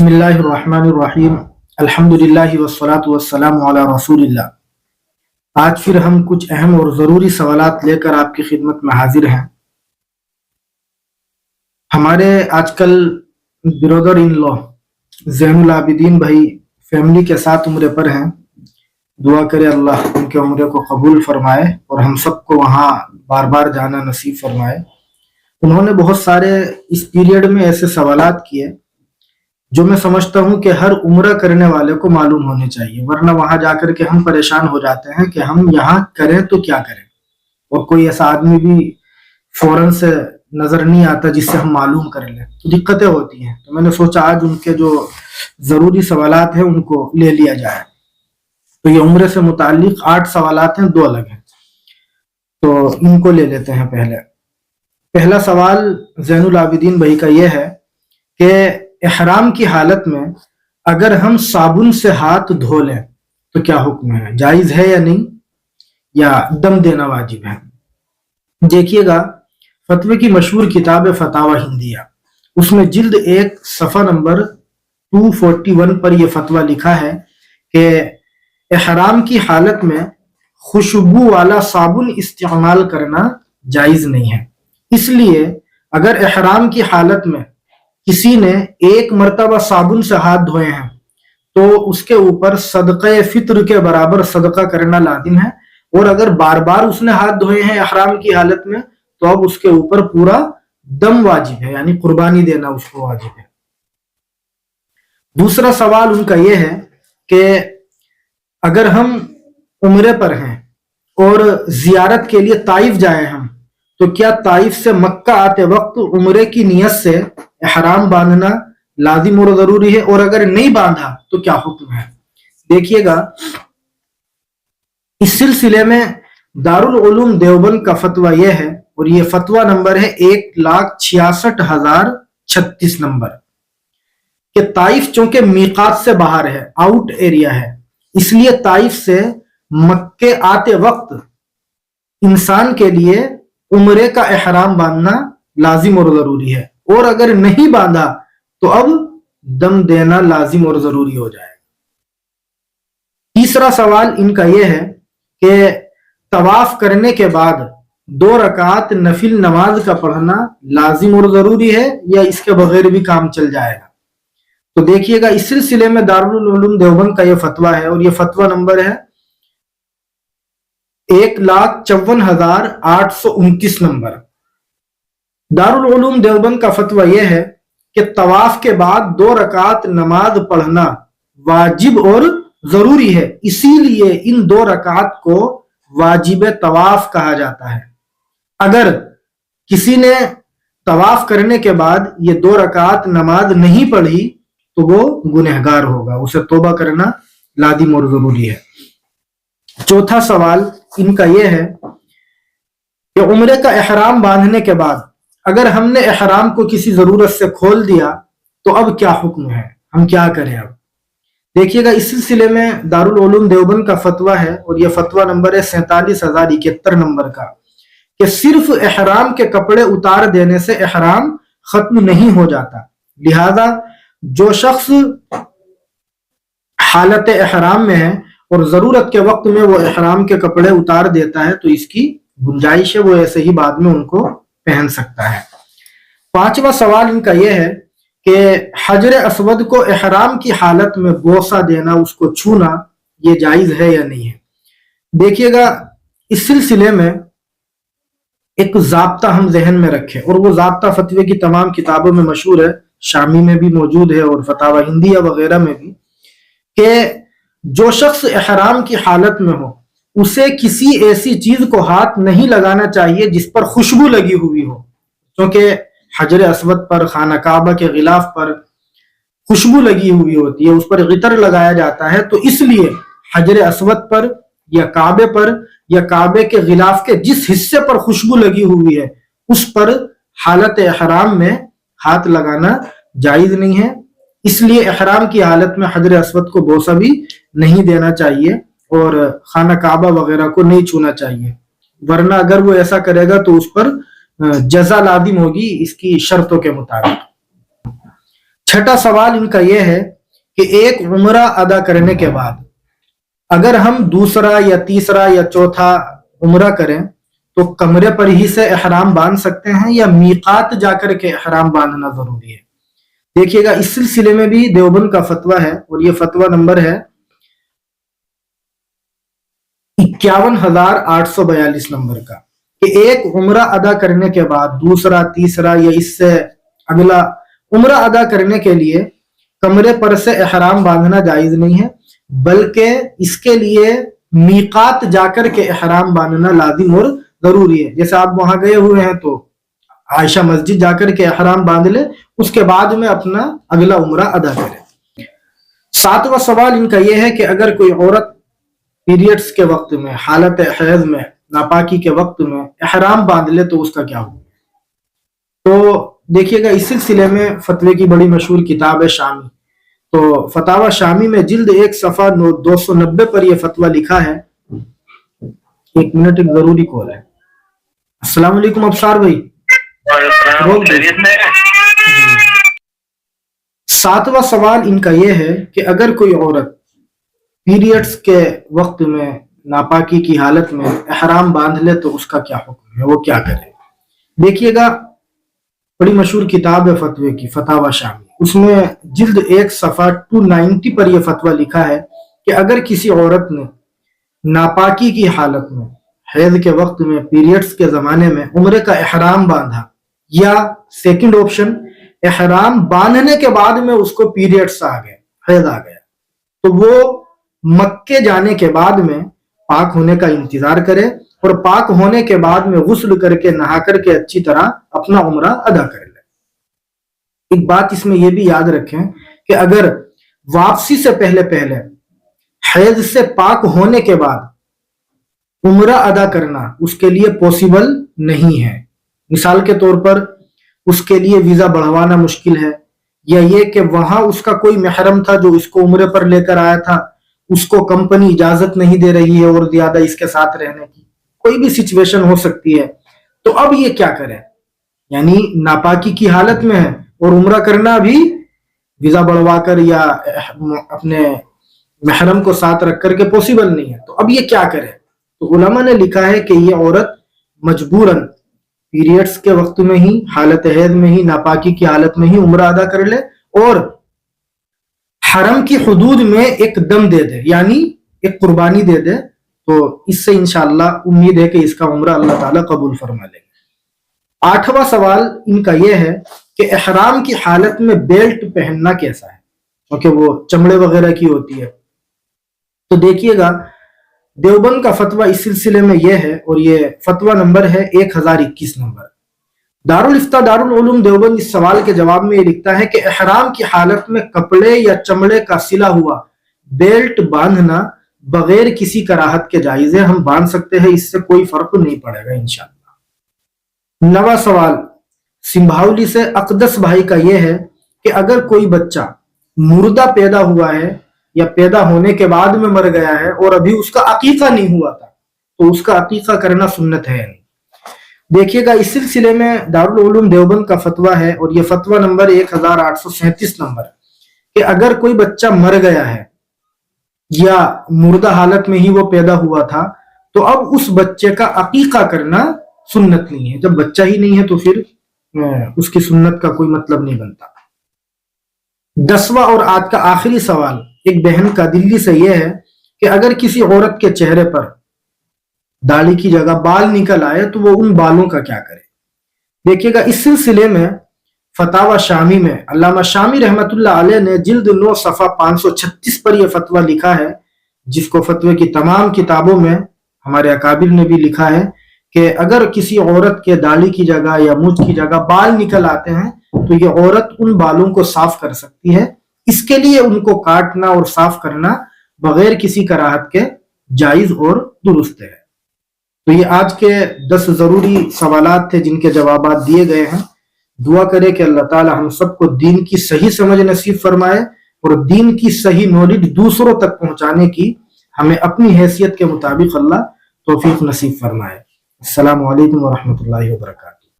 بسم اللہ الرحمن الرحیم الحمدللہ والصلاة والسلام علی رسول اللہ۔ آج پھر ہم کچھ اہم اور ضروری سوالات لے کر آپ کی خدمت میں حاضر ہیں۔ ہمارے آج کل برادر ان لا زین العابدین بھائی فیملی کے ساتھ عمرے پر ہیں۔ دعا کرے اللہ ان کے عمرے کو قبول فرمائے اور ہم سب کو وہاں بار بار جانا نصیب فرمائے۔ انہوں نے بہت سارے اس پیریڈ میں ایسے سوالات کیے جو میں سمجھتا ہوں کہ ہر عمرہ کرنے والے کو معلوم ہونے چاہیے، ورنہ وہاں جا کر کے ہم پریشان ہو جاتے ہیں کہ ہم یہاں کریں تو کیا کریں، اور کوئی ایسا آدمی بھی فوراً سے نظر نہیں آتا جس سے ہم معلوم کر لیں، تو دقتیں ہوتی ہیں۔ تو میں نے سوچا آج ان کے جو ضروری سوالات ہیں ان کو لے لیا جائے۔ تو یہ عمرے سے متعلق 8 سوالات ہیں، 2 الگ ہیں، تو ان کو لے لیتے ہیں۔ پہلا سوال زین العابدین بھائی کا یہ ہے کہ احرام کی حالت میں اگر ہم صابن سے ہاتھ دھو لیں تو کیا حکم ہے، جائز ہے یا نہیں، یا دم دینا واجب ہے؟ دیکھیے گا فتوے کی مشہور کتاب فتاوی ہندیہ، اس میں جلد 1 صفحہ نمبر 241 پر یہ فتویٰ لکھا ہے کہ احرام کی حالت میں خوشبو والا صابن استعمال کرنا جائز نہیں ہے۔ اس لیے اگر احرام کی حالت میں کسی نے 1 مرتبہ صابن سے ہاتھ دھوئے ہیں تو اس کے اوپر صدقہ فطر کے برابر صدقہ کرنا لازم ہے، اور اگر بار بار اس نے ہاتھ دھوئے ہیں احرام کی حالت میں تو اب اس کے اوپر پورا دم واجب ہے، یعنی قربانی دینا اس کو واجب ہے۔ دوسرا سوال ان کا یہ ہے کہ اگر ہم عمرے پر ہیں اور زیارت کے لیے طائف جائیں ہم، تو کیا طائف سے مکہ آتے وقت عمرے کی نیت سے احرام باندھنا لازم اور ضروری ہے، اور اگر نہیں باندھا تو کیا حکم ہے؟ دیکھیے گا اس سلسلے میں دارالعلوم دیوبند کا فتویٰ یہ ہے، اور یہ فتویٰ نمبر ہے 1,66,036 نمبر، کہ طائف چونکہ میقات سے باہر ہے، آؤٹ ایریا ہے، اس لیے طائف سے مکے آتے وقت انسان کے لیے عمرے کا احرام باندھنا لازم اور ضروری ہے، اور اگر نہیں باندھا تو اب دم دینا لازم اور ضروری ہو جائے گا۔ تیسرا سوال ان کا یہ ہے کہ طواف کرنے کے بعد 2 رکعت نفل نماز کا پڑھنا لازم اور ضروری ہے یا اس کے بغیر بھی کام چل جائے گا؟ تو دیکھیے گا اس سلسلے میں دارالعلوم دیوبند کا یہ فتویٰ ہے، اور یہ فتویٰ نمبر ہے 1,54,829 نمبر۔ دارالعلوم دیوبند کا فتویٰ یہ ہے کہ طواف کے بعد 2 رکعت نماز پڑھنا واجب اور ضروری ہے، اسی لیے ان 2 رکعت کو واجب طواف کہا جاتا ہے۔ اگر کسی نے طواف کرنے کے بعد یہ 2 رکعت نماز نہیں پڑھی تو وہ گنہگار ہوگا، اسے توبہ کرنا لازم اور ضروری ہے۔ چوتھا سوال ان کا یہ ہے کہ عمرے کا احرام باندھنے کے بعد اگر ہم نے احرام کو کسی ضرورت سے کھول دیا تو اب کیا حکم ہے، ہم کیا کریں؟ اب دیکھیے گا اس سلسلے میں دارالعلوم دیوبند کا فتویٰ ہے، اور یہ فتویٰ نمبر ہے 47,071 نمبر کا، کہ صرف احرام کے کپڑے اتار دینے سے احرام ختم نہیں ہو جاتا، لہذا جو شخص حالت احرام میں ہے اور ضرورت کے وقت میں وہ احرام کے کپڑے اتار دیتا ہے تو اس کی گنجائش ہے، وہ ایسے ہی بعد میں ان کو پہن سکتا ہے۔ 5واں سوال ان کا یہ ہے کہ حجر اسود کو احرام کی حالت میں بوسہ دینا، اس کو چھونا، یہ جائز ہے یا نہیں ہے؟ دیکھیے گا اس سلسلے میں ایک ضابطہ ہم ذہن میں رکھیں، اور وہ ضابطہ فتوے کی تمام کتابوں میں مشہور ہے، شامی میں بھی موجود ہے اور فتاوی ہندیہ وغیرہ میں بھی، کہ جو شخص احرام کی حالت میں ہو اسے کسی ایسی چیز کو ہاتھ نہیں لگانا چاہیے جس پر خوشبو لگی ہوئی ہو، کیونکہ حجر اسود پر، خانہ کعبہ کے غلاف پر خوشبو لگی ہوئی ہوتی ہے، اس پر عطر لگایا جاتا ہے، تو اس لیے حجر اسود پر یا کعبے پر یا کعبے کے غلاف کے جس حصے پر خوشبو لگی ہوئی ہے اس پر حالت احرام میں ہاتھ لگانا جائز نہیں ہے، اس لیے احرام کی حالت میں حجر اسود کو بوسہ بھی نہیں دینا چاہیے اور خانہ کعبہ وغیرہ کو نہیں چھونا چاہیے، ورنہ اگر وہ ایسا کرے گا تو اس پر جزا لازم ہوگی اس کی شرطوں کے مطابق۔ छठा सवाल इनका यह है कि एक उम्रा अदा करने के बाद अगर हम दूसरा या तीसरा या चौथा उम्रा करें तो कमरे पर ही से एहराम बांध सकते हैं या मीकात जाकर के एहराम बांधना जरूरी है। देखिएगा, इस सिलसिले में भी देवबंद का फतवा है और ये फतवा नंबर है 51,842 नंबर का, कि एक उम्रा अदा करने के बाद दूसरा, तीसरा या इससे अगला उम्रा अदा करने के लिए कमरे पर से एहराम बांधना जायज नहीं है, बल्कि इसके लिए मीकात जाकर के एहराम बांधना लाजिम और जरूरी है। जैसे आप वहां गए हुए हैं तो आयशा मस्जिद जाकर के एहराम बांध ले, उसके बाद में अपना अगला उम्रा अदा करें। सातवां सवाल इनका यह है कि अगर कोई औरत पीरियड्स के वक्त में, हालत हैज में, नापाकी के वक्त में एहराम बांध ले तो उसका क्या होगा। तो देखिएगा, इस सिलसिले में फतवे की बड़ी मशहूर किताब है शामी, तो फतावा शामी में जिल्द 1 सफा 290 पर यह फतवा लिखा है। एक मिनट, एक जरूरी कॉल है। अस्सलाम वालेकुम अफसार भाई। सातवां सवाल इनका यह है कि अगर कोई औरत पीरियड्स के वक्त में, नापाकी की हालत में एहराम बांध ले तो उसका क्या हुक्म है, वो क्या करे। देखिएगा, बड़ी मशहूर किताब है फतवे की, फतावा शामी, उसमें जिल्द 1 सफा 290 पर यह फतवा लिखा है कि अगर किसी औरत ने नापाकी की हालत में, हैज के वक्त में, पीरियड्स के जमाने में उम्रे का एहराम बांधा, या सेकंड ऑप्शन एहराम बांधने के बाद में उसको पीरियड्स आ गए, हैज आ गया, तो वो मक्के जाने के बाद में पाक होने का इंतजार करे और पाक होने के बाद में गुस्ल करके, नहा करके अच्छी तरह अपना उम्रा अदा कर ले। एक बात इसमें यह भी याद रखें कि अगर वापसी से पहले पहले हैज से पाक होने के बाद उम्रा अदा करना उसके लिए पॉसिबल नहीं है। मिसाल के तौर पर उसके लिए वीजा बढ़वाना मुश्किल है, या ये कि वहां उसका कोई महरम था जो इसको उम्रे पर लेकर आया था, उसको कंपनी इजाजत नहीं दे रही है और ज्यादा इसके साथ रहने की, कोई भी सिचुएशन हो सकती है। तो अब ये क्या करें, यानी नापाकी की हालत में है और उम्रा करना भी वीजा बढ़वाकर या अपने महरम को साथ रख करके पॉसिबल नहीं है, तो अब ये क्या करें। तो उलमा ने लिखा है कि ये औरत मजबूरन पीरियड्स के वक्त में ही, हालत हैज में ही, नापाकी की हालत में ही उम्रा अदा कर ले और हरम की हुदूद में एक दम दे दे, यानी एक कुर्बानी दे दे, तो इससे इंशाअल्लाह उम्मीद है कि इसका उम्रा अल्लाह ताला कबूल फरमा लेगा। आठवां सवाल इनका यह है कि एहराम की हालत में बेल्ट पहनना कैसा है, क्योंकि वो चमड़े वगैरह की होती है। तो देखिएगा, देवबंद का फतवा इस सिलसिले में यह है और ये फतवा नंबर है 1021 नंबर। दारुल इफ्ता दारुल उलूम देवबंद इस सवाल के जवाब में ये लिखता है कि एहराम की हालत में कपड़े या चमड़े का सिला हुआ बेल्ट बांधना बगैर किसी कराहत के जायज है, हम बांध सकते हैं, इससे कोई फर्क नहीं पड़ेगा इंशाअल्लाह। नवा सवाल सिंभावली से अकदस भाई का यह है कि अगर कोई बच्चा मुर्दा पैदा हुआ है या पैदा होने के बाद में मर गया है और अभी उसका अकीका नहीं हुआ था, तो उसका अकीका करना सुन्नत है या नहीं। देखिएगा, इस सिलसिले में दारुल उलूम देवबंद का फतवा है और यह फतवा नंबर 1837 नंबर, कि अगर कोई बच्चा मर गया है या मुर्दा हालत में ही वो पैदा हुआ था, तो अब उस बच्चे का अकीका करना सुन्नत नहीं है। जब बच्चा ही नहीं है तो फिर उसकी सुन्नत का कोई मतलब नहीं बनता। 10वां और आज का आखिरी सवाल एक बहन का दिल्ली से यह है कि अगर किसी औरत के चेहरे पर दाढ़ी की जगह बाल निकल आए तो वो उन बालों का क्या करे। देखिएगा, इस सिलसिले में फतावा शामी में अल्लामा शामी रहमतुल्लाह अलैह ने जिल्द 9 सफा 536 पर यह फतवा लिखा है, जिसको फतवे की तमाम किताबों में हमारे अकाबिर ने भी लिखा है कि अगर किसी औरत के दाढ़ी की जगह या मूंछ की जगह बाल निकल आते हैं तो ये औरत उन बालों को साफ कर सकती है। इसके लिए उनको काटना और साफ करना बगैर किसी कराहत के जायज और दुरुस्त है। तो ये आज के 10 जरूरी सवालात थे जिनके जवाब दिए गए हैं। दुआ करें कि अल्लाह ताला हम सबको दीन की सही समझ नसीब फरमाए और दीन की सही नॉलेज दूसरों तक पहुंचाने की हमें अपनी हैसियत के मुताबिक अल्लाह तौफीक नसीब फरमाए। अस्सलामु अलैकुम व रहमतुल्लाहि व बरकातहू।